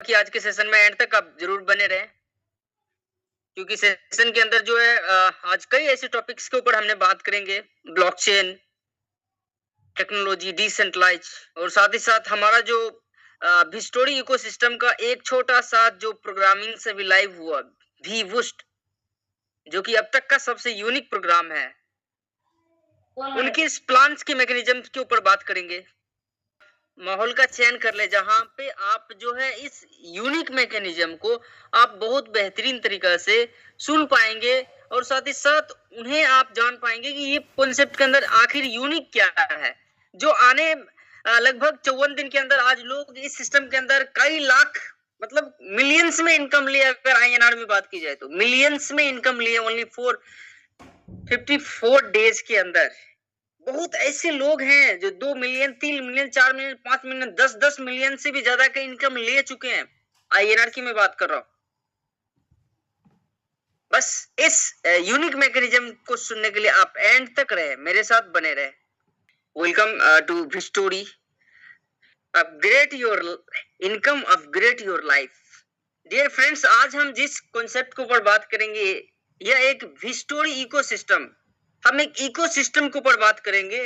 कि आज के सेशन में एंड तक आप जरूर बने रहें, क्योंकि सेशन के अंदर जो है आज कई ऐसे टॉपिक्स के ऊपर हमने बात करेंगे। ब्लॉकचेन, टेक्नोलॉजी, डिसेंट्रलाइज और साथ ही साथ हमारा जो भिस्टोरी इकोसिस्टम का एक छोटा सा जो प्रोग्रामिंग से भी लाइव हुआ, वीबूस्ट, जो कि अब तक का सबसे यूनिक प्रोग्राम है, उनके इस प्लान्स के मैकेनिज्म के ऊपर बात करेंगे। माहौल का चयन कर ले जहां पे आप जो है इस यूनिक मैकेनिज्म को आप बहुत बेहतरीन तरीका से सुन पाएंगे और साथ ही साथ उन्हें आप जान पाएंगे कि ये कॉन्सेप्ट के अंदर आखिर यूनिक क्या है, जो आने लगभग 54 दिन के अंदर आज लोग इस सिस्टम के अंदर कई लाख मतलब मिलियंस में इनकम लिए, अगर आईएनआर में बात की जाए तो मिलियंस में इनकम लिए ओनली फॉर 54 डेज के अंदर। बहुत ऐसे लोग हैं जो 2 million, 3 million, 4 million, 5 million, 10 million से भी ज्यादा का इनकम ले चुके हैं। आईएनआर की मैं बात कर रहा हूं। बस इस यूनिक मैकेनिज्म को सुनने के लिए आप एंड तक रहे, मेरे साथ बने रहे। वेलकम टू भिस्टोरी, upgrade your income, upgrade your life. Dear friends, आज हम जिस कॉन्सेप्ट के ऊपर बात करेंगे यह एक भिस्टोरी इकोसिस्टम। हम एक इकोसिस्टम के ऊपर बात करेंगे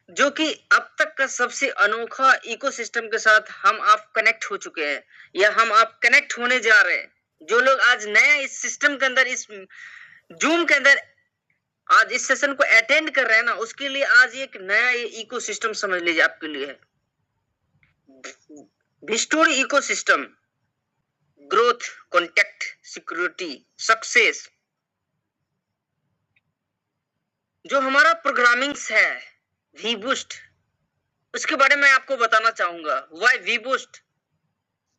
जो कि अब तक का सबसे अनोखा इकोसिस्टम के साथ हम आप कनेक्ट हो चुके हैं या हम आप कनेक्ट होने जा रहे हैं। जो लोग आज नया इस सिस्टम के अंदर, इस जूम के अंदर आज इस सेशन को अटेंड कर रहे हैं ना, उसके लिए आज एक नया इकोसिस्टम समझ लीजिए आपके लिए है। भिस्टोरी ecosystem, growth, contact, security, success, जो हमारा प्रोग्रामिंग्स है वीबूस्ट, उसके बारे में आपको बताना चाहूंगा। व्हाई वीबूस्ट,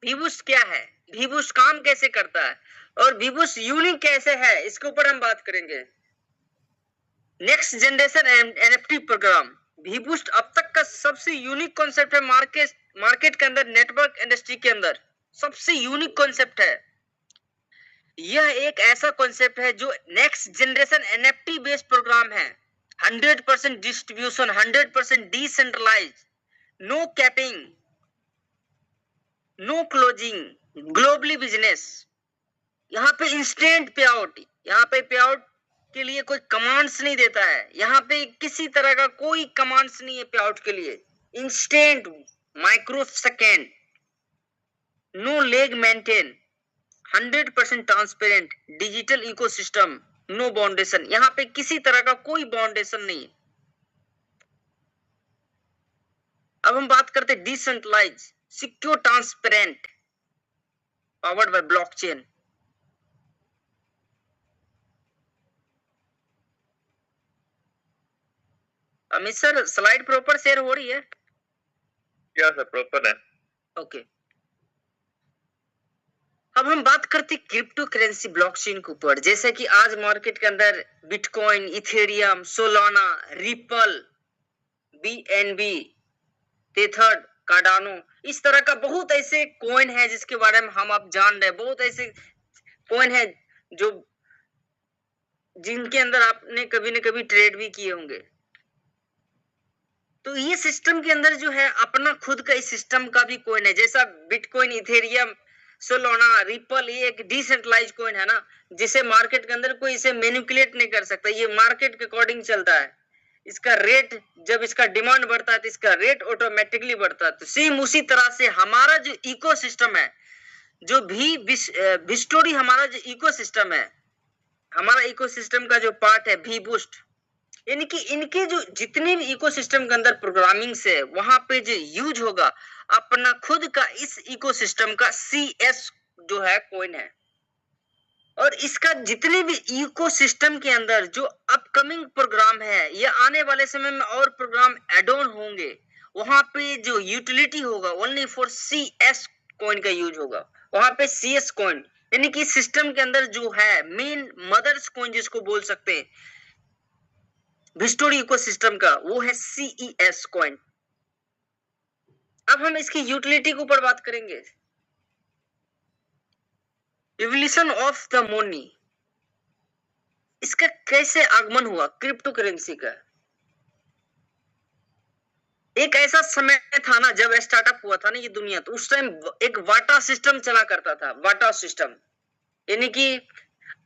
वीबूस्ट क्या है, वीबूस्ट काम कैसे करता है और वीबूस्ट यूनिक कैसे है, इसके ऊपर हम बात करेंगे। नेक्स्ट जनरेशन एनएफटी प्रोग्राम, वीबूस्ट अब तक का सबसे यूनिक कॉन्सेप्ट है मार्केट के अंदर, नेटवर्क इंडस्ट्री के अंदर सबसे यूनिक कॉन्सेप्ट है। यह एक ऐसा कॉन्सेप्ट है जो next generation NFT based program है। 100% distribution, 100% decentralise, no capping, no closing, globally business. यहाँ पे इंस्टेंट पे आउट, यहाँ पे पे आउट के लिए कोई कमांड्स नहीं देता है, यहाँ पे किसी तरह का कोई कमांड्स नहीं है पे आउट के लिए। Instant, micro second, no lag maintain, 100% transparent, digital ecosystem, no boundation, यहाँ पे किसी तरह का कोई बाउंडेशन नहीं। अब हम बात करते हैं decentralise, secure, transparent, powered by blockchain. Amit sir, slide proper share हो रही है? क्या सर, प्रॉपर है। ओके। अब हम बात करते क्रिप्टो करेंसी ब्लॉकचेन के ऊपर, जैसे कि आज मार्केट के अंदर bitcoin, Ethereum, Solana, ripple, BNB, tether, Cardano, इस तरह का बहुत ऐसे कॉइन है जिसके बारे में हम आप जान रहे हैं। बहुत ऐसे कॉइन है जो जिनके अंदर आपने कभी न कभी ट्रेड भी किए होंगे। तो ये सिस्टम के अंदर जो है अपना खुद का इस सिस्टम का भी कॉइन है, जैसा बिटकॉइन, इथेरियम, सोलाना, रिपल, ये एक डिसेंट्रलाइज कॉइन है ना, जिसे मार्केट के अंदर कोई इसे मैनिपुलेट नहीं कर सकता। ये मार्केट के अकॉर्डिंग चलता है। इसका रेट, जब इसका डिमांड बढ़ता है तो इसका रेट ऑटोमेटिकली बढ़ता है। तो सेम उसी तरह से हमारा जो इकोसिस्टम है, जो भी भिस्टोरी हमारा जो इकोसिस्टम है, हमारा इकोसिस्टम का जो पार्ट है वीबूस्ट, यानी कि इनके जो जितने भी इकोसिस्टम के अंदर प्रोग्रामिंग से वहां पे जो यूज होगा अपना खुद का इस इकोसिस्टम का CS जो है कॉइन है। और इसका जितने भी इकोसिस्टम के अंदर जो अपकमिंग प्रोग्राम है या आने वाले समय में और प्रोग्राम एड ऑन होंगे, वहां पे जो यूटिलिटी होगा ओनली फॉर CS कॉइन का यूज होगा। वहां पे CS कॉइन, यानी कि सिस्टम के अंदर जो है मेन मदर्स कॉइन जिसको बोल सकते हैं भिस्टोरी इकोसिस्टम का, वो है CES कॉइन। अब हम इसकी यूटिलिटी के ऊपर बात करेंगे। इवोल्यूशन ऑफ द मनी, इसका कैसे आगमन हुआ क्रिप्टो करेंसी का। एक ऐसा समय था ना जब स्टार्टअप हुआ था ना ये दुनिया, तो उस टाइम एक वाटा सिस्टम चला करता था, वाटा सिस्टम। यानी कि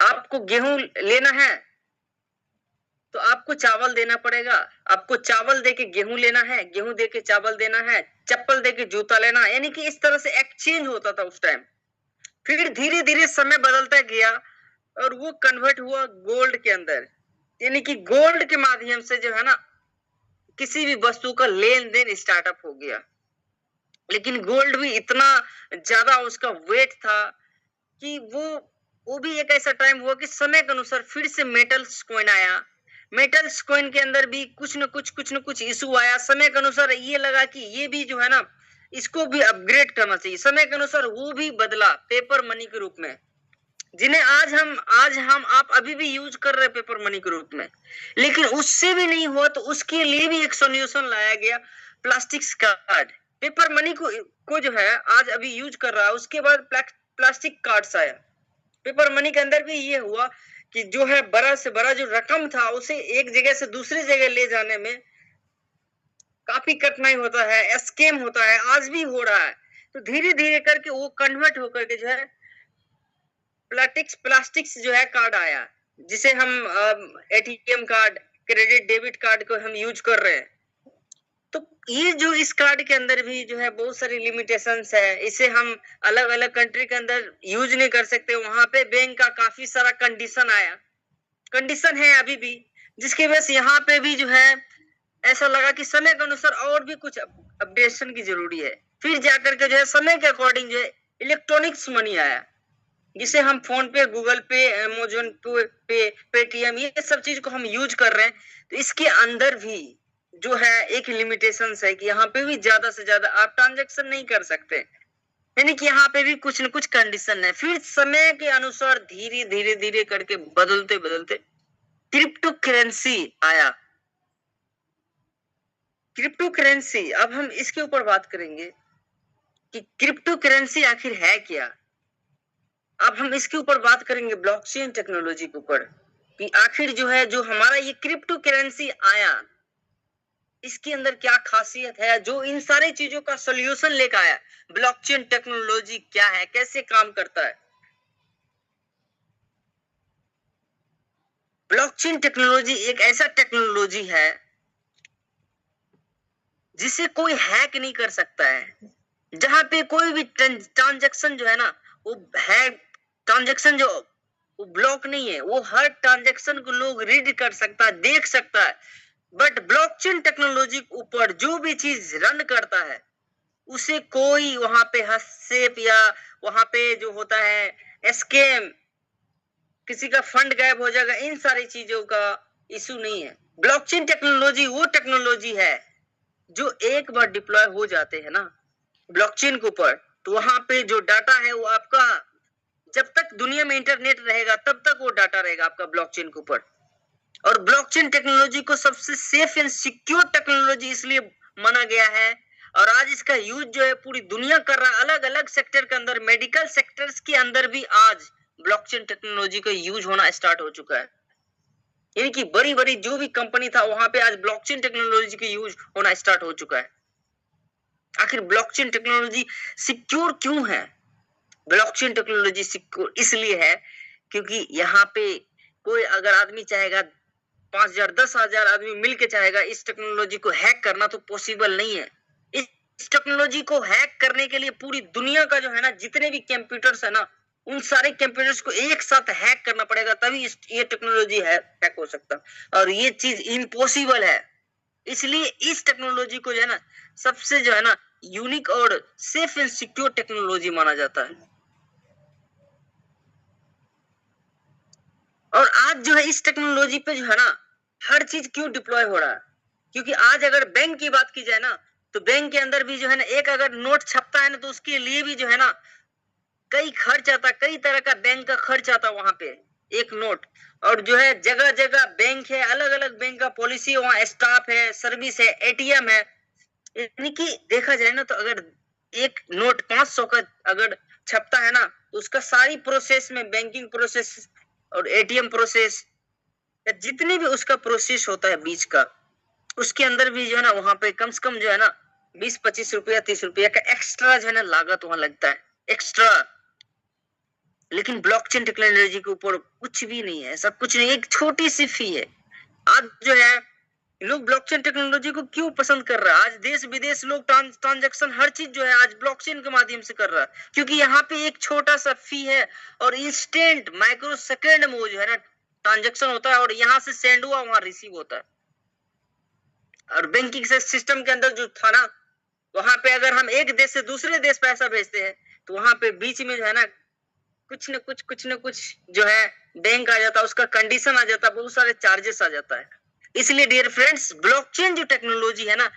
आपको गेहूं लेना है तो आपको चावल देना पड़ेगा, आपको चावल देके गेहूं लेना है, गेहूं देके चावल देना है, चप्पल देके जूता लेना है। यानी कि इस तरह से एक्सचेंज होता था उस टाइम। फिर धीरे धीरे समय बदलता गया और वो कन्वर्ट हुआ गोल्ड के अंदर। यानी कि गोल्ड के माध्यम से जो है ना किसी भी वस्तु का लेन देन स्टार्टअप हो गया। लेकिन गोल्ड भी इतना ज्यादा उसका वेट था कि वो भी एक ऐसा टाइम हुआ कि समय के अनुसार फिर से मेटल्स कॉइन आया। मेटल्स कॉइन के अंदर भी कुछ न कुछ इशू आया। समय के अनुसार ये लगा कि ये भी जो है ना इसको भी अपग्रेड करना चाहिए। समय के अनुसार वो भी बदला पेपर मनी के रूप में, जिन्हें आज हम आप अभी भी यूज कर रहे हैं पेपर मनी के रूप में। लेकिन उससे भी नहीं हुआ तो उसके लिए भी एक सॉल्यूशन लाया गया, प्लास्टिक कार्ड। पेपर मनी को जो है आज अभी यूज कर रहा है, उसके बाद प्लास्टिक कार्ड्स आया। पेपर मनी के अंदर भी ये हुआ कि जो है बड़ा से बड़ा जो रकम था उसे एक जगह से दूसरी जगह ले जाने में काफी कठिनाई होता है, स्कैम होता है, आज भी हो रहा है। तो धीरे धीरे करके वो कन्वर्ट होकर के जो है प्लास्टिक्स जो है कार्ड आया, जिसे हम ATM card, credit debit card को हम यूज कर रहे हैं। तो ये जो इस कार्ड के अंदर भी जो है बहुत सारी लिमिटेशंस है। इसे हम अलग अलग कंट्री के अंदर यूज नहीं कर सकते। वहां पे बैंक का काफी सारा कंडीशन आया, कंडीशन है अभी भी, जिसकी वजह से यहाँ पे भी जो है ऐसा लगा कि समय के अनुसार और भी कुछ अपडेशन की जरूरी है। फिर जाकर के जो है समय के अकॉर्डिंग जो है इलेक्ट्रॉनिक्स मनी आया, जिसे हम फोन पे, गूगल पे, अमेजोन पे, पेटीएम, ये सब चीज को हम यूज कर रहे हैं। तो इसके अंदर भी जो है एक लिमिटेशंस है कि यहाँ पे भी ज्यादा से ज्यादा आप ट्रांजेक्शन नहीं कर सकते। यानी कि यहाँ पे भी कुछ न कुछ कंडीशन है। फिर समय के अनुसार धीरे धीरे धीरे करके बदलते बदलते क्रिप्टो करेंसी आया। क्रिप्टो करेंसी, अब हम इसके ऊपर बात करेंगे कि क्रिप्टो करेंसी आखिर है क्या। अब हम इसके ऊपर बात करेंगे ब्लॉकचेन टेक्नोलॉजी के ऊपर कि आखिर जो है जो हमारा ये क्रिप्टो करेंसी आया इसके अंदर क्या खासियत है जो इन सारी चीजों का सॉल्यूशन लेकर आया। ब्लॉकचेन टेक्नोलॉजी क्या है, कैसे काम करता है। ब्लॉकचेन टेक्नोलॉजी एक ऐसा टेक्नोलॉजी है जिसे कोई हैक नहीं कर सकता है। जहां पे कोई भी ट्रांजैक्शन जो है ना वो है, ट्रांजैक्शन जो वो ब्लॉक नहीं है, वो हर ट्रांजैक्शन को लोग रीड कर सकता है, देख सकता है। बट ब्लॉकचेन टेक्नोलॉजी के ऊपर जो भी चीज रन करता है उसे कोई वहां पे हस्तक्षेप या वहां पे जो होता है स्कैम, किसी का फंड गायब हो जाएगा, इन सारी चीजों का इशू नहीं है। ब्लॉकचेन टेक्नोलॉजी वो टेक्नोलॉजी है जो एक बार डिप्लॉय हो जाते हैं ना ब्लॉकचेन के ऊपर, तो वहां पे जो डाटा है वो आपका, जब तक दुनिया में इंटरनेट रहेगा तब तक वो डाटा रहेगा आपका ब्लॉकचेन के ऊपर। और ब्लॉकचेन टेक्नोलॉजी को सबसे सेफ एंड सिक्योर टेक्नोलॉजी इसलिए माना गया है। और आज इसका यूज जो है पूरी दुनिया कर रहा है, अलग अलग सेक्टर के अंदर, मेडिकल सेक्टर्स के अंदर भी आज ब्लॉकचेन टेक्नोलॉजी का यूज होना स्टार्ट हो चुका है। यानी कि बड़ी बड़ी जो भी कंपनी था वहां पे आज ब्लॉकचेन टेक्नोलॉजी का यूज होना स्टार्ट हो चुका है। आखिर ब्लॉकचेन टेक्नोलॉजी सिक्योर क्यों है? ब्लॉकचेन टेक्नोलॉजी सिक्योर इसलिए है क्योंकि यहाँ पे कोई अगर आदमी चाहेगा 5,000 10,000 आदमी मिलके चाहेगा इस टेक्नोलॉजी को हैक करना तो पॉसिबल नहीं है। इस टेक्नोलॉजी को हैक करने के लिए पूरी दुनिया का जो है ना जितने भी कंप्यूटर्स है ना उन सारे कंप्यूटर्स को एक साथ हैक करना पड़ेगा, तभी ये टेक्नोलॉजी हैक हो सकता। और ये चीज इम्पॉसिबल है। इसलिए इस टेक्नोलॉजी को जो है ना सबसे जो है ना यूनिक और सेफ एंड सिक्योर टेक्नोलॉजी माना जाता है। और आज जो है इस टेक्नोलॉजी पे जो है ना हर चीज क्यों डिप्लॉय हो रहा है, क्योंकि आज अगर बैंक की बात की जाए ना तो बैंक के अंदर भी जो है ना एक अगर नोट छपता है ना तो उसके लिए भी जो है ना कई खर्च आता, कई तरह का बैंक का खर्च आता वहां पे एक नोट। और जो है जगह जगह बैंक है, अलग अलग बैंक का पॉलिसी, वहाँ स्टाफ है, सर्विस है, एटीएम है। यानी कि देखा जाए ना तो अगर एक नोट 500 का अगर छपता है ना तो उसका सारी प्रोसेस में बैंकिंग प्रोसेस और एटीएम प्रोसेस या जितने भी उसका प्रोसेस होता है बीच का उसके अंदर भी जो है ना वहां पे कम से कम जो है ना 20-25 रुपया 30 रुपया का एक्स्ट्रा जो है ना लागत वहां लगता है एक्स्ट्रा। लेकिन ब्लॉकचेन टेक्नोलॉजी के ऊपर कुछ भी नहीं है, ऐसा कुछ नहीं, एक छोटी सी फी है। आज जो है लोग ब्लॉकचेन टेक्नोलॉजी को क्यों पसंद कर रहा है, आज देश विदेश लोग ट्रांजैक्शन हर चीज जो है आज ब्लॉकचेन के माध्यम से कर रहा है, क्योंकि यहाँ पे एक छोटा सा फी है और इंस्टेंट माइक्रो सेकेंड में वो जो है ना ट्रांजैक्शन होता है और यहाँ से सेंड हुआ वहां रिसीव होता है। और बैंकिंग सिस्टम के अंदर जो था ना, वहां पे अगर हम एक देश से दूसरे देश पैसा भेजते हैं तो वहां पे बीच में जो है ना कुछ न कुछ जो है बैंक आ जाता है, उसका कंडीशन आ जाता है, बहुत सारे चार्जेस आ जाता है। इसलिए डियर फ्रेंड्स, ब्लॉकचेन जो टेक्नोलॉजी है ना,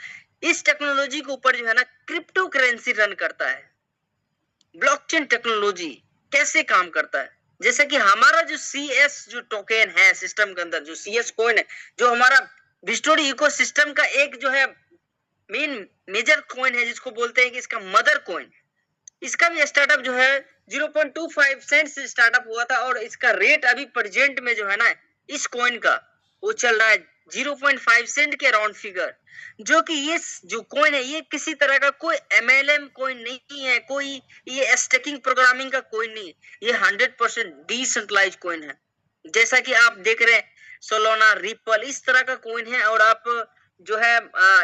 इस टेक्नोलॉजी के ऊपर जो है ना क्रिप्टो करेंसी रन करता है। ब्लॉकचेन टेक्नोलॉजी कैसे काम करता है, जैसे कि हमारा जो CS जो टोकन है सिस्टम के अंदर, जो CS कॉइन है, जो हमारा बिस्टोरी इकोसिस्टम का एक जो है मेन मेजर कॉइन है, जिसको बोलते हैं कि इसका मदर कॉइन। इसका भी स्टार्टअप जो है 0.25 सेंट से स्टार्टअप हुआ था और इसका रेट अभी प्रेजेंट में जो है ना इस कॉइन का वो चल रहा है 0.5 सेंट के अराउंड फिगर, जो कि ये जो कॉइन है ये किसी तरह का कोई MLM कॉइन नहीं है, कोई ये स्टेकिंग प्रोग्रामिंग का कॉइन नहीं है, ये 100% डिसेंट्रलाइज कॉइन है। जैसा कि आप देख रहे हैं सोलोना, रिपल इस तरह का कॉइन है और आप जो है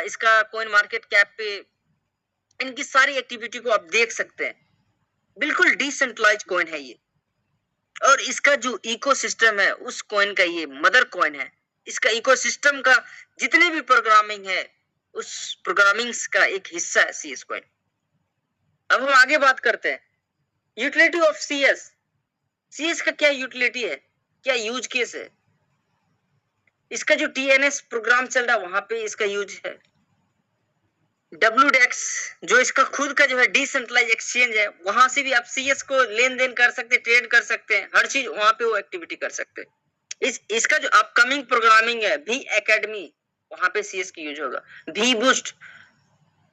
इसका कॉइन मार्केट कैप पे इनकी सारी एक्टिविटी को आप देख सकते हैं। बिल्कुल डिसेंट्रलाइज कॉइन है ये और इसका जो इकोसिस्टम है उस कॉइन का ये मदर कॉइन है। इसका इकोसिस्टम का जितने भी प्रोग्रामिंग है उस प्रोग्रामिंग्स का एक हिस्सा है CS कॉइन। अब हम आगे बात करते हैं यूटिलिटी ऑफ CS का क्या यूटिलिटी है, क्या यूज केस है। इसका जो TNS प्रोग्राम चल रहा है वहां पे इसका यूज है। WDEX जो इसका खुद का जो है डिसेंट्रलाइज एक्सचेंज है, वहां से भी आप CS को लेन देन कर सकते हैं, ट्रेड कर सकते हैं, हर चीज वहां पे वो एक्टिविटी कर सकते हैं। इसका जो अपकमिंग प्रोग्रामिंग है भी एकेडमी, वहां पे CS की यूज होगा। भी बूस्ट,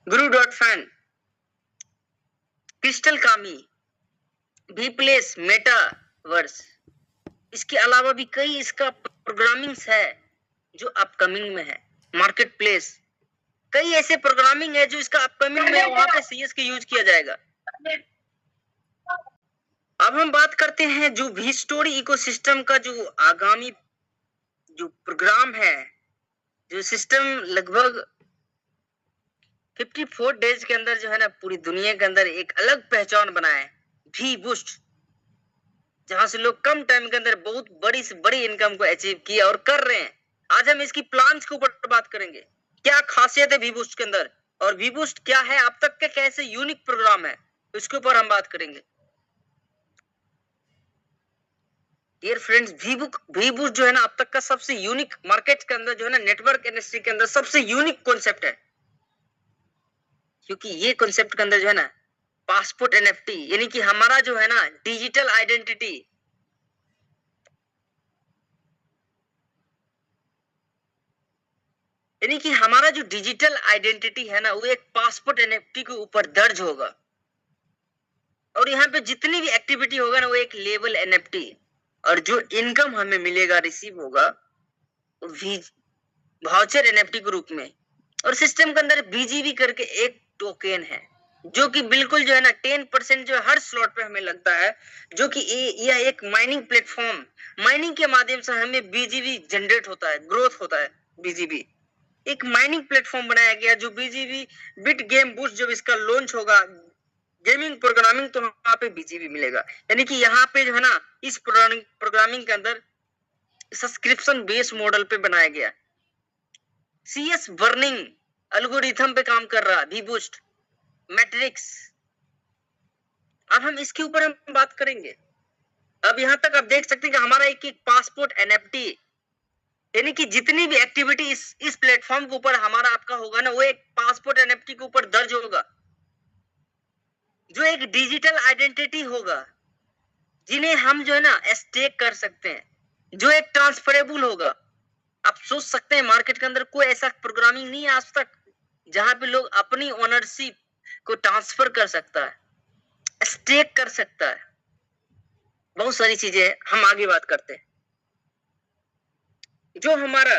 Guru.fan, क्रिस्टल कामी, भी प्लेस, मेटावर्स, इसके अलावा भी कई इसका प्रोग्रामिंग्स है जो अपकमिंग में है। मार्केट प्लेस, कई ऐसे प्रोग्रामिंग है जो इसका अपकमिंग में वहां पे CS का यूज किया जाएगा। अब हम बात करते हैं जो भी स्टोरी इकोसिस्टम का जो आगामी जो प्रोग्राम है, जो सिस्टम लगभग 54 डेज के अंदर जो है ना पूरी दुनिया के अंदर एक अलग पहचान बनाया है, भी बूस्ट, जहां से लोग कम टाइम के अंदर बहुत बड़ी से बड़ी इनकम को अचीव किया और कर रहे हैं। आज हम इसकी प्लान्स के ऊपर बात करेंगे, क्या खासियत है वीबूस्ट के अंदर और वीबूस्ट क्या है, अब तक के कैसे यूनिक प्रोग्राम है, इसके ऊपर हम बात करेंगे। डियर फ्रेंड्स, वीबूस्ट जो है ना अब तक का सबसे यूनिक, मार्केट के अंदर जो है ना नेटवर्क इंडस्ट्री के अंदर सबसे यूनिक कॉन्सेप्ट है, क्योंकि ये कॉन्सेप्ट के अंदर जो है ना पासपोर्ट NFT यानी कि हमारा जो है ना डिजिटल आइडेंटिटी, यानी कि हमारा जो डिजिटल आइडेंटिटी है ना वो एक पासपोर्ट NFT के ऊपर दर्ज होगा और यहाँ पे जितनी भी एक्टिविटी होगा ना वो एक लेबल NFT, और जो इनकम हमें मिलेगा, रिसीव होगा, वो वाउचर NFT के रूप में। और सिस्टम के अंदर BGB करके एक टोकन है जो कि बिल्कुल जो है ना 10% जो हर स्लॉट पे हमें लगता है, जो कि यह एक माइनिंग प्लेटफॉर्म, माइनिंग के माध्यम से हमें BGB जनरेट होता है, ग्रोथ होता है। BGB एक माइनिंग प्लेटफॉर्म बनाया गया जो BGB बिट गेम बूस्ट, जब इसका लॉन्च होगा गेमिंग प्रोग्रामिंग तो वहां पे BGB मिलेगा। यानी कि यहाँ पे जो है ना इस प्रोग्रामिंग के अंदर सब्सक्रिप्शन बेस मॉडल पे बनाया गया। CS बर्निंग एल्गोरिथम पे काम कर रहा भी बूस्ट मैट्रिक्स। अब हम इसके ऊपर हम बात करेंगे। अब यहाँ तक आप देख सकते हैं कि हमारा एक पासपोर्ट NFT, यानी कि जितनी भी एक्टिविटी इस प्लेटफॉर्म के ऊपर हमारा आपका होगा ना वो एक पासपोर्ट NFT के ऊपर दर्ज होगा, जो एक डिजिटल आइडेंटिटी होगा, जिन्हें हम जो है ना स्टेक कर सकते हैं, जो एक ट्रांसफरेबल होगा। आप सोच सकते हैं मार्केट के अंदर कोई ऐसा प्रोग्रामिंग नहीं है आज तक जहां पे लोग अपनी ओनरशिप को ट्रांसफर कर सकता है, स्टेक कर सकता है, बहुत सारी चीजें हम आगे बात करते हैं। जो हमारा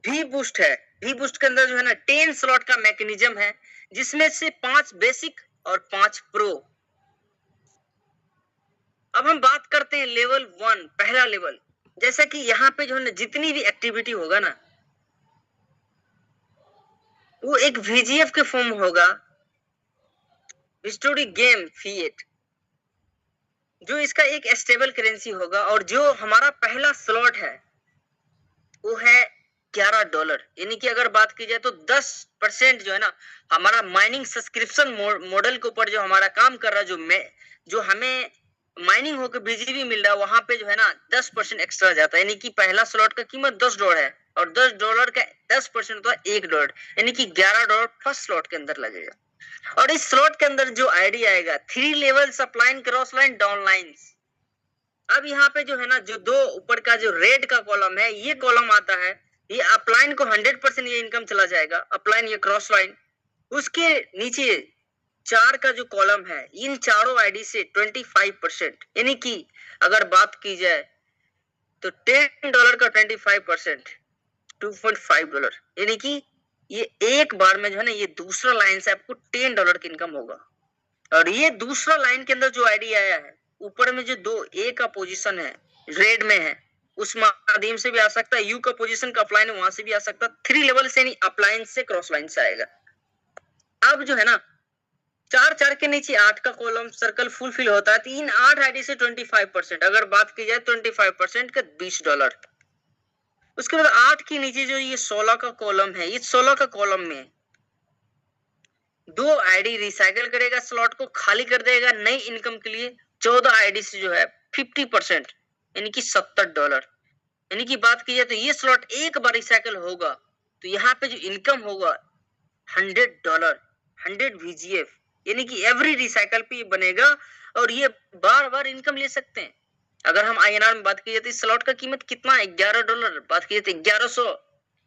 भी बूस्ट है वी बूस्ट के अंदर जो है ना 10 स्लॉट का मैकेनिज्म है, जिसमें से 5 बेसिक और 5 प्रो। अब हम बात करते हैं लेवल 1, पहला लेवल। जैसा कि यहाँ पे जो है ना जितनी भी एक्टिविटी होगा ना, वो एक VGF के फॉर्म होगा, स्टोरी गेम फिएट, जो इसका एक स्टेबल करेंसी होगा। और जो हमारा पहला स्लॉट है वो है $11। यानी कि अगर बात की जाए तो 10% जो है ना हमारा माइनिंग सब्सक्रिप्शन मॉडल के ऊपर जो हमारा काम कर रहा है, जो हमें माइनिंग होकर BGB मिल रहा है, वहां पे जो है ना 10% एक्स्ट्रा जाता है। यानी कि पहला स्लॉट का कीमत $10 है और $10 का 10% होता है $1, यानी कि $11 फर्स्ट स्लॉट के अंदर लगेगा। और इस स्लॉट के अंदर जो आईडी आएगा 3 levels upline, cross line, down lines. अब यहाँ पे जो है ना जो दो ऊपर का जो रेड का कॉलम है, ये कॉलम आता है, ये अपलाइन को 100% ये इनकम चला जाएगा, अपलाइन ये क्रॉस लाइन। उसके नीचे 4 का जो कॉलम है, इन चारों आईडी से 25%, यानी कि अगर बात की जाए तो $10 का 25% $2.5, यानी कि ये एक बार में जो है ना ये दूसरा लाइन से आपको $10 की इनकम होगा। और ये दूसरा लाइन के अंदर जो आईडी आया है, ऊपर में जो 2A का पोजीशन है रेड में है, उस माध्यम से भी आ सकता है। U का पोजीशन का अपलाइन वहां से भी आ सकता है। 3 लेवल से नहीं, अपलाइन से क्रॉस लाइन से आएगा। अब जो है ना 4 के नीचे 8 का कॉलम सर्कल फुलफिल होता है, तो इन 8 आईडी से 25%, अगर बात की जाए 25% का $20। उसके बाद 8 के नीचे जो ये 16 का कॉलम है, इस 16 का कॉलम में 2 आईडी रिसाइकल करेगा, स्लॉट को खाली कर देगा नई इनकम के लिए। 14 आईडी से जो है 50%, यानी कि $70। यानी कि बात की जाए तो ये स्लॉट एक बार रिसाइकल होगा तो यहाँ पे जो इनकम होगा $100, 100 VGF, यानी कि एवरी रिसाइकल पे बनेगा और ये बार बार इनकम ले सकते हैं। अगर हम INR में बात की जाए तो इस स्लॉट का कीमत कितना है, $11। बात की जाए तो 1100,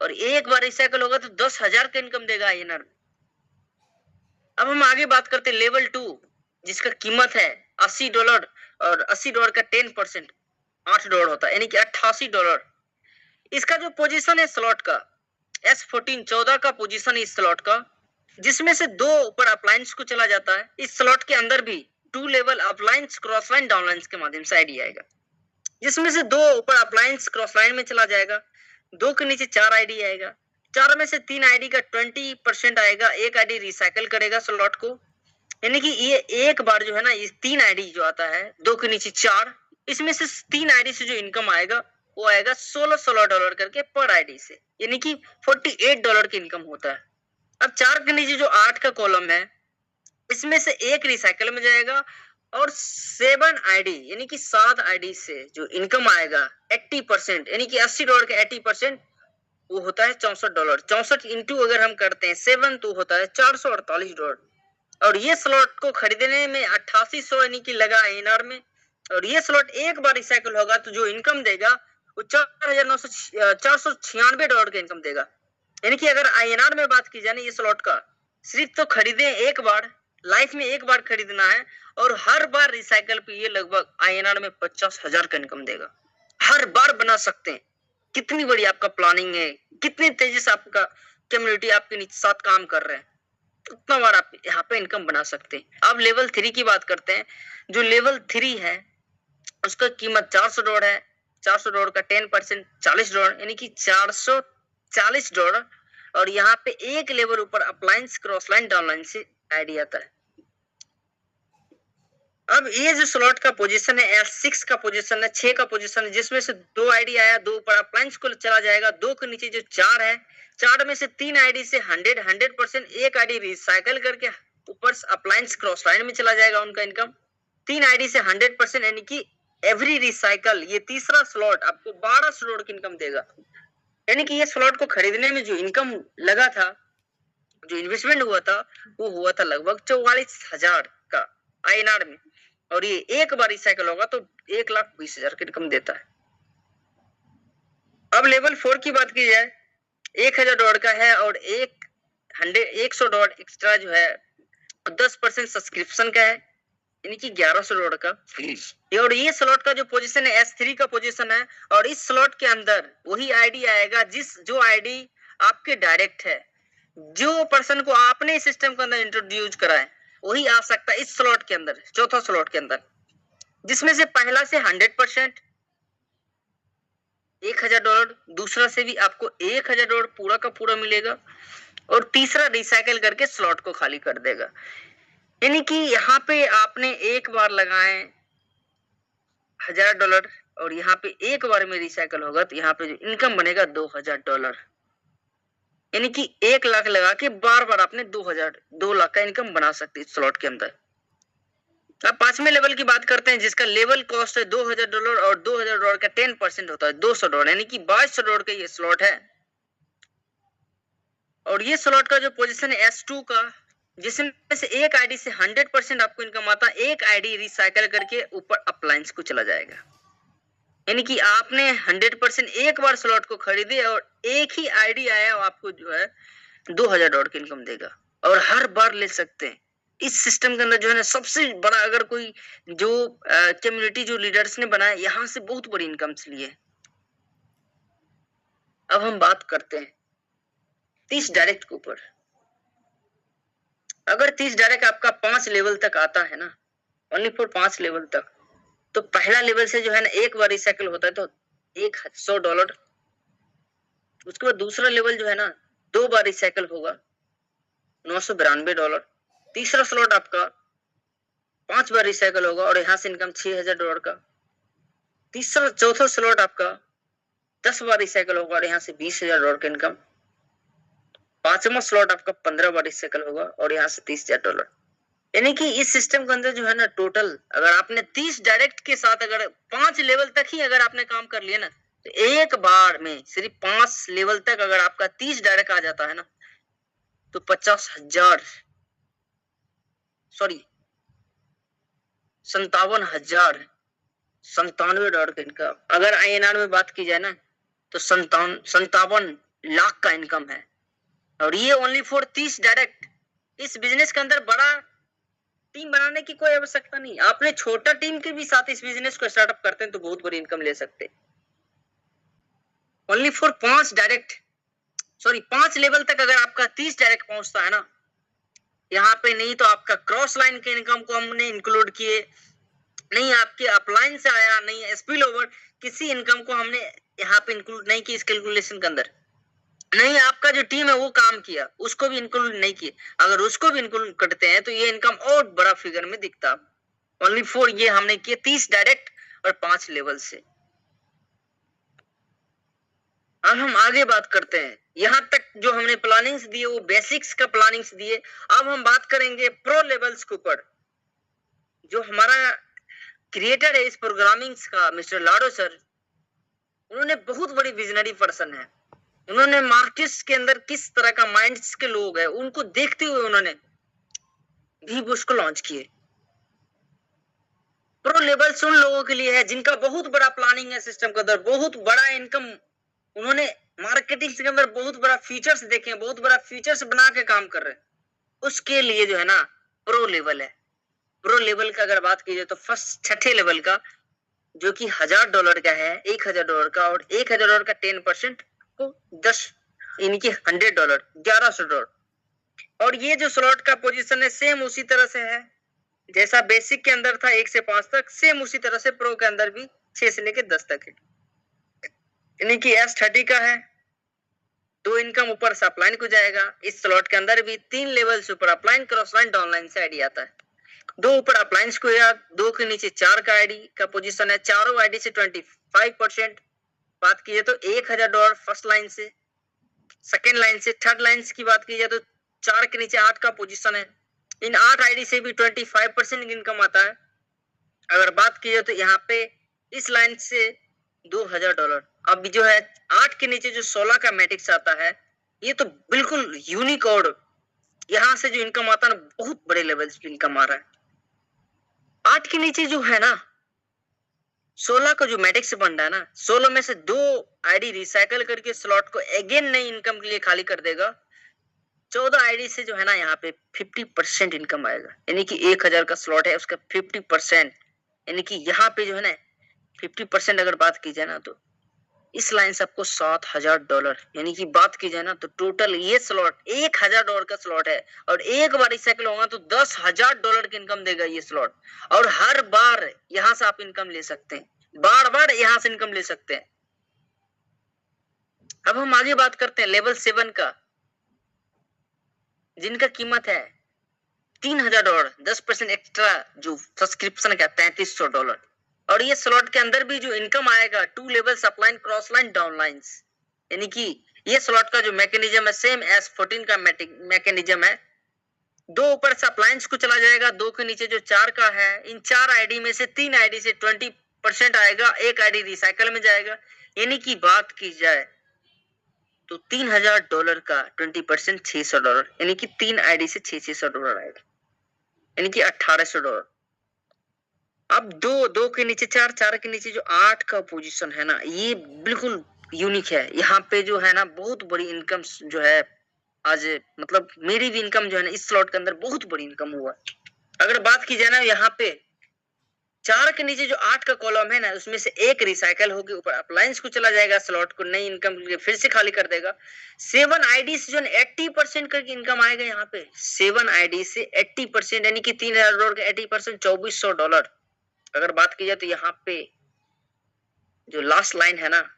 और एक बार रिसाइकल होगा तो 10,000 का इनकम देगा INR में। अब हम आगे बात करते हैं लेवल 2, जिसका कीमत है $80, और $80 का 10% $8 होता है, यानी कि $88। इसका जो पोजीशन है स्लॉट का S14, 14 का पोजीशन है इस स्लॉट का, जिसमें से 2 ऊपर अपलाइंस को चला जाता है। इस स्लॉट के अंदर भी 2 level अपलाइंस, cross line, down lines के माध्यम से आईडी आएगा, जिसमें से 2 ऊपर अपलाइंस क्रॉस लाइन में चला जाएगा, 2 के नीचे 4 आईडी आएगा। 4 में से 3 आईडी का 20% आएगा, एक आईडी रिसाइकल करेगा स्लॉट को। यानी कि ये एक बार जो है ना ये 3 आईडी जो आता है, 2 के नीचे 4, इसमें से 3 आईडी से जो इनकम आएगा वो आएगा $16 करके पर आईडी से, यानी कि $48 की इनकम होता है। अब 4 के नीचे जो 8 का कॉलम है, इसमें से एक रिसाइकल में जाएगा और 7 आईडी यानी कि 7 आईडी से जो इनकम आएगा 80%, यानी कि $80 का 80% वो होता है $64। 64 इंटू अगर हम करते हैं 7 तो होता है $448। और ये स्लॉट को खरीदने में 8800 यानी कि लगा INR में, और ये स्लॉट एक बार रिसाइकल होगा तो जो इनकम देगा वो $496 का इनकम देगा। यानी कि अगर INR में बात की जाए ये स्लॉट का, सिर्फ तो खरीदे एक बार, लाइफ में एक बार खरीदना है, और हर बार रिसाइकल पे ये लगभग INR में 50,000 का इनकम देगा। हर बार बना सकते हैं। कितनी बड़ी आपका प्लानिंग है, कितनी तेजी से आपका कम्युनिटी आपके साथ काम कर रहे हैं, उतना बार आप यहाँ पे इनकम बना सकते हैं। अब लेवल 3 की बात करते हैं। जो लेवल 3 है उसका कीमत $400 है। $400 का 10% $40, यानी कि $440। और यहाँ पे एक लेवल ऊपर अपलाइंस, क्रॉस लाइन, डाउन लाइन से आईडी आता है। अब ये जो स्लॉट का पोजीशन है S6 का पोजीशन है, 6 का पोजीशन है, जिसमें से 2 आईडी आया, 2 ऊपर अपलाइंस को चला जाएगा, 2 के नीचे जो 4 है, 4 में से 3 आईडी से 100%, एक आईडी रिसाइकल करके ऊपर अपलाइंस क्रॉस लाइन में चला जाएगा उनका इनकम। 3 आईडी से 100%, यानी कि एवरी रिसाइकल, ये तीसरा स्लॉट आपको $12 की इनकम देगा। यानी कि ये स्लॉट को खरीदने में जो इनकम लगा था, जो इन्वेस्टमेंट हुआ था, वो हुआ था लगभग 44,000 का INR में, और ये एक बार रिसाइकल होगा तो 1,20,000 की इनकम देता है। अब लेवल 4 की बात की जाए, $1,000 का है और $100 एक्स्ट्रा जो है 10% सब्सक्रिप्शन का है, यानी कि $1,100 का। और ये स्लॉट का जो पोजीशन है S3 का पोजीशन है, और इस स्लॉट के अंदर वही आईडी आएगा जो आईडी आपके डायरेक्ट है, जो पर्सन को आपने सिस्टम के अंदर इंट्रोड्यूस करा है वही आ सकता है इस स्लॉट के अंदर, चौथा स्लॉट के अंदर, जिसमें से पहला से 100% $1000, दूसरा से भी आपको $1000 पूरा का पूरा मिलेगा, और तीसरा रिसाइकल करके स्लॉट को खाली कर देगा। यानी कि यहाँ पे आपने एक बार लगाए $1000 और यहाँ पे एक बार में रिसाइकल होगा तो यहाँ पे जो इनकम बनेगा $2000। यानी कि 1 लाख लगा के बार बार आपने 2 लाख का इनकम बना सकते हैं स्लॉट के अंदर। अब पांचवें लेवल की बात करते हैं जिसका लेवल कॉस्ट है $2000 और $2000 का 10% होता है $200, यानी कि $2200 का ये स्लॉट है। और ये स्लॉट का जो पोजीशन है S2 का, जिसमें से एक आईडी से 100% आपको इनकम आता है, एक आईडी रिसाइकल करके ऊपर अपलाइंस को चला जाएगा। यानी कि आपने 100% एक बार स्लॉट को खरीदे और एक ही आईडी आया आपको जो है $2000 की इनकम देगा, और हर बार ले सकते हैं। इस सिस्टम के अंदर जो है ना सबसे बड़ा, अगर कोई जो कम्युनिटी जो लीडर्स ने बनाया, यहाँ से बहुत बड़ी इनकम लिए। अब हम बात करते हैं 30 डायरेक्ट के ऊपर। अगर 30 डायरेक्ट आपका 5 लेवल तक आता है ना, ओनली फॉर 5 लेवल तक, तो पहला लेवल से जो है ना एक बार रिसाइकल होता है तो $100। उसके बाद दूसरा लेवल जो है ना 2 बार रिसाइकल होगा $992। तीसरा स्लॉट आपका 5 बार रिसाइकल होगा और यहाँ से इनकम $6000 का। चौथा स्लॉट आपका 10 बार रिसाइकल होगा और यहाँ से $20000 का इनकम। पांचवा स्लॉट आपका 15 बार रिसाइकल होगा और यहाँ से $30000। यानी कि इस सिस्टम के अंदर जो है ना टोटल, अगर आपने 30 डायरेक्ट के साथ अगर 5 लेवल तक ही अगर आपने काम कर लिया ना, तो एक बार में सिर्फ 5 लेवल तक अगर आपका 30 डायरेक्ट आ जाता है ना, तो 57,000 $57,097 का इनकम। अगर INR में बात की जाए ना तो 57 लाख का इनकम है, और ये ओनली फॉर 30 डायरेक्ट। इस बिजनेस के अंदर बड़ा टीम बनाने की कोई आवश्यकता नहीं। आपने छोटा टीम के भी साथ इस बिजनेस को स्टार्टअप करते हैं तो बहुत बड़ी इनकम ले सकते हैं। ओनली फॉर 5 लेवल तक अगर आपका 30 डायरेक्ट पहुंचता है ना, यहाँ पे नहीं तो आपका क्रॉस लाइन के इनकम को हमने इंक्लूड किए, नहीं आपके अपलाइन से आया, नहीं स्पिल ओवर, किसी इनकम को हमने यहाँ पे इंक्लूड नहीं की इस कैलकुलेशन के अंदर। नहीं आपका जो टीम है वो काम किया, उसको भी इंक्लूड नहीं किए। अगर उसको भी इंक्लूड करते हैं तो ये इनकम और बड़ा फिगर में दिखता। ओनली फॉर ये हमने किए 30 डायरेक्ट और 5 लेवल से। अब हम आगे बात करते हैं। यहाँ तक जो हमने प्लानिंग्स दिए वो बेसिक्स का प्लानिंग्स दिए। अब हम बात करेंगे प्रो लेवल्स के ऊपर। जो हमारा क्रिएटर है इस प्रोग्रामिंग्स का, मिस्टर लाडो सर, उन्होंने बहुत बड़ी विजनरी पर्सन है। उन्होंने मार्केट्स के अंदर किस तरह का माइंड्स के लोग हैं उनको देखते हुए उन्होंने भी उसको लॉन्च किए। प्रो लेवल्स उन लोगों के लिए है जिनका बहुत बड़ा प्लानिंग है सिस्टम के अंदर, बहुत बड़ा इनकम, उन्होंने मार्केटिंग के अंदर बहुत बड़ा फीचर्स देखे हैं, बहुत बड़ा फीचर्स बना के काम कर रहे हैं। उसके लिए जो है ना प्रो लेवल है। प्रो लेवल का अगर बात की जाए तो फर्स्ट 6ठे लेवल का जो कि $1000 का है, $1000 का, और $1000 का 10% को 10 यानी कि $100, $1100। और ये जो स्लॉट का पोजीशन है सेम उसी तरह से है जैसा बेसिक के अंदर था 1 से 5 तक, सेम उसी तरह से प्रो के अंदर भी 6 से लेकर 10 तक है। यानी कि S30 का है, 2 इनकम ऊपर से अपलाइन को जाएगा। इस स्लॉट के अंदर भी 3 लेवल से ऊपर अपलाइन, क्रॉस लाइन, डाउनलाइन से आईडी आता है। 2 ऊपर अपलाइंस को या 2 के नीचे 4 का आईडी का पोजीशन है। चारों आईडी से 25%। बात की जाए तो $1000 फर्स्ट लाइन से, सेकेंड लाइन से, थर्ड लाइन की बात की जाए तो 4 के नीचे 8 का पोजीशन है। इन 8 आईडी से भी 25% इनकम आता है। अगर बात की जाए तो यहाँ पे इस लाइन से $2000। अब जो है 8 के नीचे जो 16 का मैट्रिक्स आता है, ये तो बिल्कुल यूनिक, और यहाँ से जो इनकम आता है ना बहुत बड़े लेवल पे इनकम आ रहा है। 8 के नीचे जो है ना 16 का जो मैट्रिक्स बन रहा है ना, 16 में से 2 आईडी रिसाइकल करके स्लॉट को अगेन नई इनकम के लिए खाली कर देगा। 14 आईडी से जो है ना यहाँ पे 50% इनकम आएगा। यानी कि 1000 का स्लॉट है उसका 50%, यानी कि यहाँ पे जो है ना 50% अगर बात की जाए ना तो इस लाइन से आपको $7,000, यानी कि बात की जाए ना तो टोटल ये स्लॉट $1,000 का स्लॉट है, और एक बार रिसाइकिल होगा तो $10,000 की इनकम देगा ये स्लॉट। और हर बार यहां से आप इनकम ले सकते हैं, बार बार यहां से इनकम ले सकते हैं। अब हम आगे बात करते हैं लेवल 7 का, जिनका कीमत है $3,000, 10% एक्स्ट्रा जो सब्सक्रिप्शन का $3,500। और ये स्लॉट के अंदर भी जो इनकम आएगा 2 levels upline, cross line, down lines, यानी कि ये स्लॉट का जो मैकेनिज्म है सेम एस 14 का मैकेनिज्म है। 2 ऊपर से अपलाइंस को चला जाएगा, 2 के नीचे जो 4 का है, इन 4 आईडी में से 3 आईडी से 20% आएगा, एक आईडी रिसाइकल में जाएगा। यानी कि बात की जाए तो $3,000 का 20% $600, यानी कि 3 आईडी से $600 आएगा, यानी कि $1,800। अब 2 के नीचे 4, 4 के नीचे जो 8 का पोजीशन है ना, ये बिल्कुल यूनिक है। यहाँ पे जो है ना बहुत बड़ी इनकम जो है आज, मतलब मेरी भी इनकम जो है ना इस स्लॉट के अंदर बहुत बड़ी इनकम हुआ। अगर बात की जाए ना यहाँ पे 4 के नीचे जो 8 का कॉलम है ना, उसमें से एक रिसाइकल होकर ऊपर अप्लायंस को चला जाएगा, स्लॉट को नई इनकम फिर से खाली कर देगा। 7 आईडी से जो है 80% करके इनकम आएगा यहाँ पे, 7 आईडी से 80%, यानी कि $3,000 का 80% $2,400। अगर बात की जाए तो यहाँ पे जो लास्ट लाइन है ना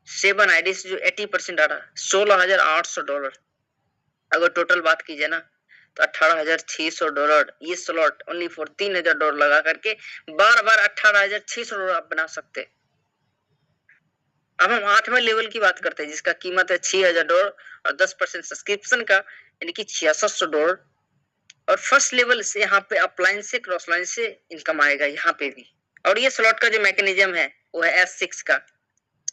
7 आईडी से जो 80% आ रहा है $16,800। अगर टोटल बात की जाए ना तो $18,600। ये स्लॉट ओनली फॉर $3,000 लगा करके बार बार $18,600 आप बना सकते। अब हम 8वें लेवल की बात करते हैं, जिसका कीमत है $6,000 और 10% सब्सक्रिप्शन का, यानी कि $6,600। और फर्स्ट लेवल से यहाँ पे अपलाइन से, क्रॉस लाइन से इनकम आएगा यहाँ पे भी। और ये स्लॉट का जो मैकेनिज्म है वो है S6 का,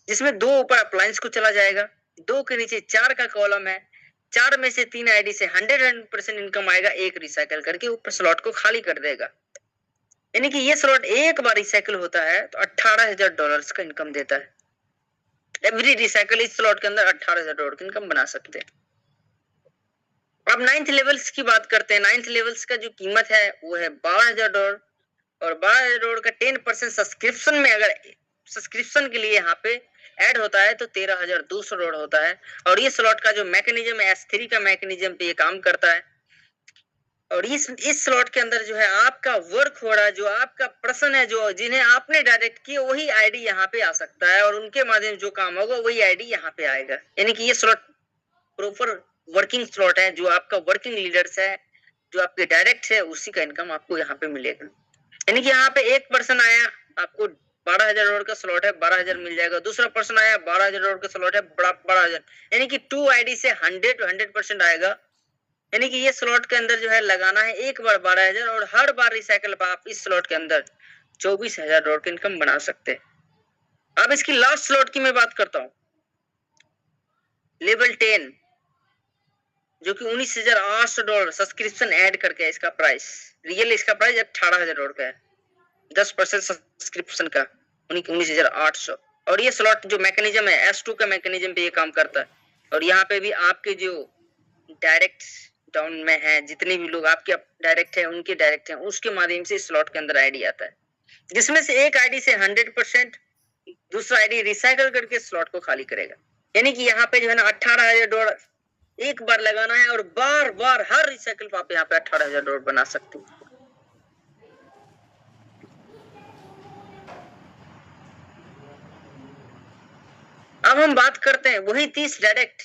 जिसमें 2 ऊपर अप्लायंस को चला जाएगा, 2 के नीचे 4 का कॉलम है, 4 में से 3 आईडी से 100% इनकम आएगा, एक रिसाइकल करके ऊपर स्लॉट को खाली कर देगा। यानी कि ये स्लॉट एक बार रिसाइकल होता है तो $18,000 का इनकम देता है। एवरी रिसाइकल इस स्लॉट के अंदर $18,000 की इनकम बना सकते हैं। अब 9th लेवल्स की बात करते हैं। 9th लेवल्स का जो कीमत है वो है $12,000, और $12,000 का 10% सब्सक्रिप्शन में, अगर सब्सक्रिप्शन के लिए यहाँ पे ऐड होता है तो $13,200 होता है। और ये स्लॉट का जो मैकेनिज्म है S3 का मैकेनिज्म पे ये काम करता है। और इस स्लॉट के अंदर जो है आपका वर्क हो रहा है, जो आपका पर्सन है, जो जिन्हें आपने डायरेक्ट किया, वही आईडी यहाँ पे आ सकता है, और उनके माध्यम जो काम होगा वही आईडी यहाँ पे आएगा। यानी कि ये स्लॉट प्रॉपर वर्किंग स्लॉट है, जो आपका वर्किंग लीडर्स है, जो आपके डायरेक्ट है, उसी का इनकम आपको यहाँ पे मिलेगा। यानी कि यहाँ पे एक पर्सन आया, आपको $12,000 का स्लॉट है, 12,000 मिल जाएगा। दूसरा पर्सन आया, $12,000 का स्लॉट है, 12,000, यानी कि 2 आईडी से 100% आएगा। यानी कि ये स्लॉट के अंदर जो है लगाना है एक बार 12,000, और हर बार रिसाइकल पर आप इस स्लॉट के अंदर $24,000 की इनकम बना सकते हैं। अब इसकी लास्ट स्लॉट की मैं बात करता हूँ, लेवल 10, जो कि $19,800 सब्सक्रिप्शन ऐड करके है। इसका प्राइस रियल, इसका प्राइस $18,000 का है, 10% सब्सक्रिप्शन का, 19,800। और ये स्लॉट जो मैकेनिज्म है S2 का मैकेनिज्म पे ये काम करता है। और यहाँ पे भी आपके जो डायरेक्ट डाउन में है, जितने भी लोग आपके डायरेक्ट है, उनके डायरेक्ट है, उसके माध्यम से स्लॉट के अंदर आईडी आता है, जिसमें से एक आईडी से 100%, दूसरा आईडी रिसाइकल करके स्लॉट को खाली करेगा। यानी कि यहाँ पे जो है ना $18,000 एक बार लगाना है, और बार बार हर रिसाइकल पर आप यहाँ पे $18,000 बना सकते हैं। अब हम बात करते हैं वही 30 डायरेक्ट।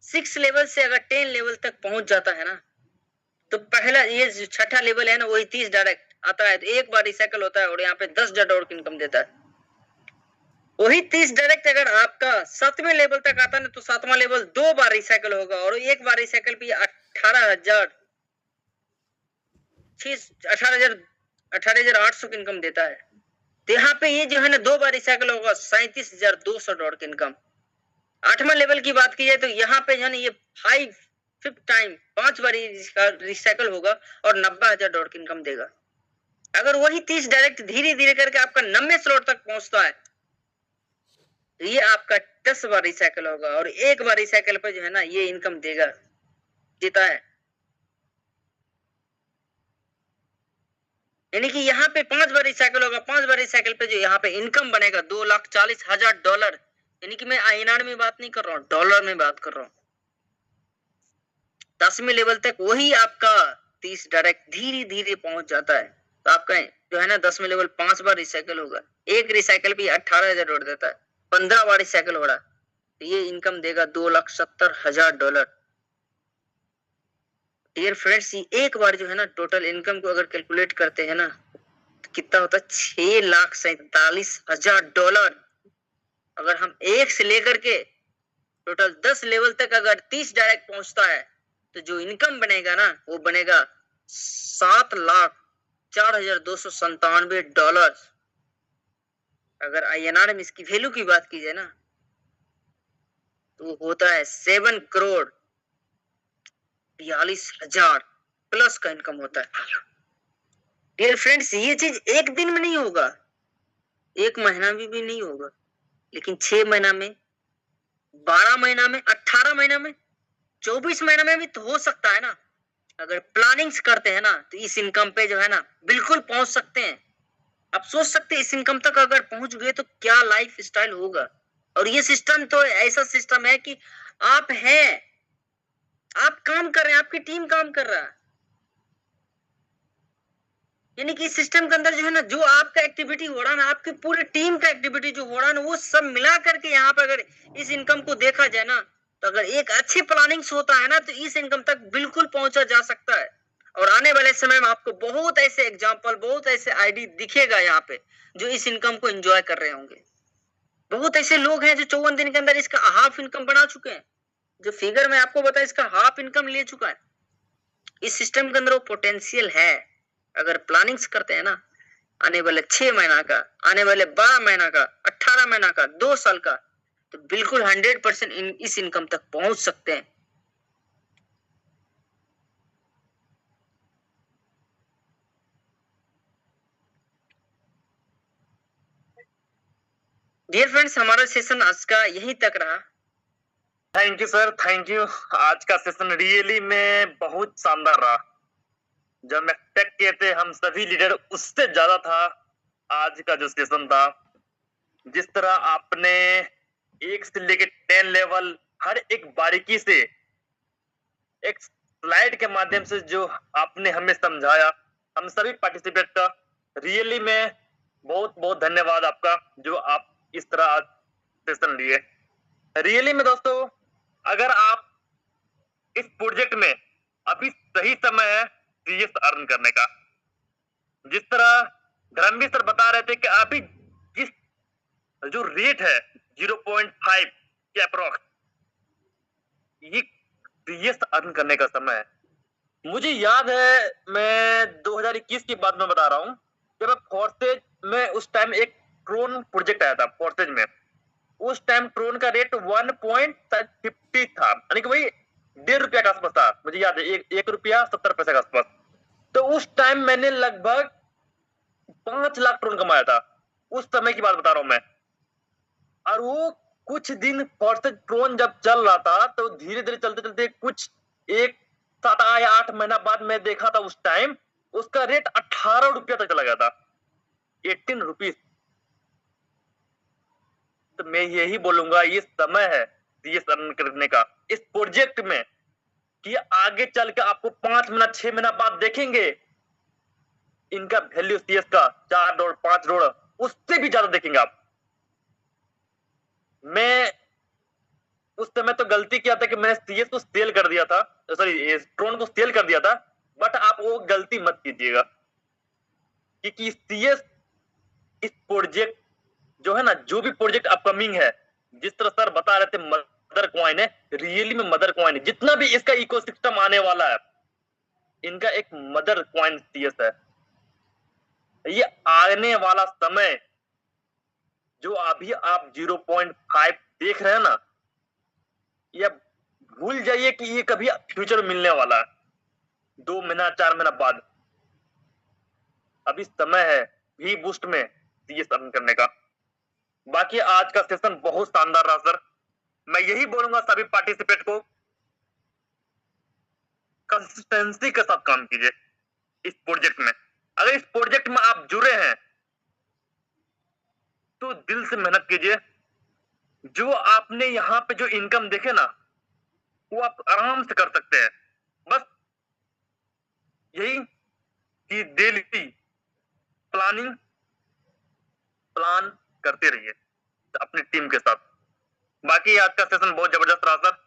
6 लेवल से अगर 10 लेवल तक पहुंच जाता है ना, तो पहला ये जो छठा लेवल है ना, वही 30 डायरेक्ट आता है, तो एक बार रिसाइकल होता है, और यहाँ पे $10,000 की इनकम देता है। वही 30 डायरेक्ट अगर आपका 7वें लेवल तक आता है ना, तो 7वां लेवल 2 बार रिसाइकल होगा, और एक बार रिसाइकल भी 18,800 की इनकम देता है। तो यहाँ पे ये जो है ना 2 बार रिसाइकल होगा, $37,200 की इनकम। 8वां लेवल की बात की जाए तो यहाँ पे जो है ना ये 5 टाइम 5 बार रिसाइकल होगा, और $90,000 की इनकम देगा। अगर वही 30 डायरेक्ट धीरे धीरे करके आपका 90 स्लॉट तक पहुंचता है, ये आपका 10 बार रिसाइकल होगा, और एक बार रिसाइकल पे जो है ना ये इनकम देता है। यानी कि यहाँ पे 5 बार रिसाइकल होगा, 5 बार रिसाइकल पे जो यहाँ पे इनकम बनेगा $2,40,000, यानी कि मैं INR में बात नहीं कर रहा हूँ, डॉलर में बात कर रहा हूँ। 10वें लेवल तक वही आपका 30 डायरेक्ट धीरे धीरे पहुंच जाता है। तो आपका जो है ना 10वें लेवल 5 बार रिसाइकल होगा, एक रिसाइकल भी 18,000 जोड़ देता है, 15 बार रिसाइकल हो रहा, तो ये इनकम देगा $2,70,000। डियर फ्रेंड्स, एक बार जो है ना टोटल इनकम को अगर कैलकुलेट करते हैं ना तो कितना होता है, $6,47,000। अगर हम एक से लेकर के टोटल 10 लेवल तक अगर 30 डायरेक्ट पहुंचता है तो जो इनकम बनेगा ना वो बनेगा $7,04,297। अगर INR में इसकी वैल्यू की बात की जाए ना तो होता है 7,42,00,000 प्लस का इनकम होता है। डियर फ्रेंड्स, ये चीज एक दिन में नहीं होगा, एक महीना में भी नहीं होगा, लेकिन 6 महीना में, 12 महीना में, 18 महीना में, 24 महीना में भी तो हो सकता है ना। अगर प्लानिंग्स करते हैं ना तो इस इनकम पे जो है ना बिल्कुल पहुंच सकते हैं। आप सोच सकते हैं इस इनकम तक अगर पहुंच गए तो क्या लाइफ स्टाइल होगा। और ये सिस्टम तो ऐसा सिस्टम है कि आप हैं, आप काम कर रहे हैं, आपकी टीम काम कर रहा है, यानी कि इस सिस्टम के अंदर जो है ना जो आपका एक्टिविटी हो रहा है ना, आपकी पूरी टीम का एक्टिविटी जो हो रहा है ना, वो सब मिला करके यहाँ पे अगर इस इनकम को देखा जाए ना तो अगर एक अच्छी प्लानिंग्स होता है ना तो इस इनकम तक बिल्कुल पहुंचा जा सकता है। और आने वाले समय में आपको बहुत ऐसे एग्जाम्पल, बहुत ऐसे आईडी दिखेगा यहाँ पे जो इस इनकम को एंजॉय कर रहे होंगे। बहुत ऐसे लोग हैं जो 54 दिन के अंदर इसका हाफ इनकम बना चुके हैं। जो फिगर मैं आपको बताया इसका हाफ इनकम ले चुका है। इस सिस्टम के अंदर वो पोटेंशियल है। अगर प्लानिंग्स करते हैं ना आने वाले 6 महीना का, आने वाले 12 महीना का, 18 महीना का, 2 साल का, तो बिल्कुल 100% इस इनकम तक पहुंच सकते हैं। डियर फ्रेंड्स, हमारा सेशन आज का यहीं तक रहा। Thank you sir, thank you. आज का सेशन रियली में बहुत शानदार रहा। जब मैं एक्सपेक्ट किए थे हम सभी लीडर, उससे ज्यादा था आज का जो सेशन था। जिस तरह आपने 1 से लेकर 10 लेवल हर एक बारीकी से एक स्लाइड के माध्यम से जो आपने हमें समझाया, हम सभी पार्टिसिपेट का रियली में बहुत बहुत धन्यवाद आपका, जो आप इस तरह आज सेशन लिए। रियली में दोस्तों, अगर आप इस प्रोजेक्ट में अभी सही समय है CS अर्न करने का। जिस तरह धर्मवीर सर बता रहे थे कि अभी जिस जो रेट है 0.5 के अप्रोक्स, ये CS अर्न करने का समय है। मुझे याद है, मैं 2021 की बात में बता रहा हूँ, जब फोर्सेज में उस टाइम एक ट्रोन प्रोजेक्ट आया था फोर्सेज में। उस टाइम ट्रोन का रेट 1.50 था, यानी कि वही ₹1.5 के आसपास था। मुझे याद है, ₹1.70 के आसपास। तो उस टाइम मैंने लगभग 5 लाख ट्रोन कमाया था। उस समय की बात बता रहा हूं मैं। और वो कुछ दिन फोर्सेज ट्रोन जब चल रहा था तो धीरे धीरे चलते चलते कुछ 7 या 8 महीना बाद मैं देखा था, उस टाइम उसका रेट ₹18 तक चला गया था, ₹18। तो मैं यही बोलूंगा, ये समय है CS अर्न करने का इस प्रोजेक्ट में, कि आगे चल के आपको 5 महीना 6 महीना बाद देखेंगे इनका वैल्यू CS का $4 $5, उससे भी ज्यादा देखेंगे आप। मैं उस समय तो गलती किया था कि मैंने CS को सेल कर दिया था, सॉरी ट्रोन को सेल कर दिया था, बट आप वो गलती मत कीजिएगा, क्योंकि CS इस प्रोजेक्ट जो है ना, जो भी प्रोजेक्ट अपकमिंग है, जिस तरह सर बता रहे थे मदर कॉइन है, रियली में मदर कॉइन है। जितना भी इसका इकोसिस्टम आने वाला है, इनका एक मदर कॉइन CS है। ये आने वाला समय जो अभी आप 0.5 देख रहे हैं ना, ये भूल जाइए कि ये कभी फ्यूचर मिलने वाला है 2 महीना 4 महीना बाद। अभी समय है भी बूस्ट में CS अर्न करने का। बाकी आज का सेशन बहुत शानदार रहा सर। मैं यही बोलूंगा सभी पार्टिसिपेट को, कंसिस्टेंसी के साथ काम कीजिए इस प्रोजेक्ट में। अगर इस प्रोजेक्ट में आप जुड़े हैं तो दिल से मेहनत कीजिए, जो आपने यहाँ पे जो इनकम देखे ना, वो आप आराम से कर सकते हैं। बस यही कि डेली प्लान करते रहिए अपनी टीम के साथ। बाकी आज का सेशन बहुत जबरदस्त रहा सर।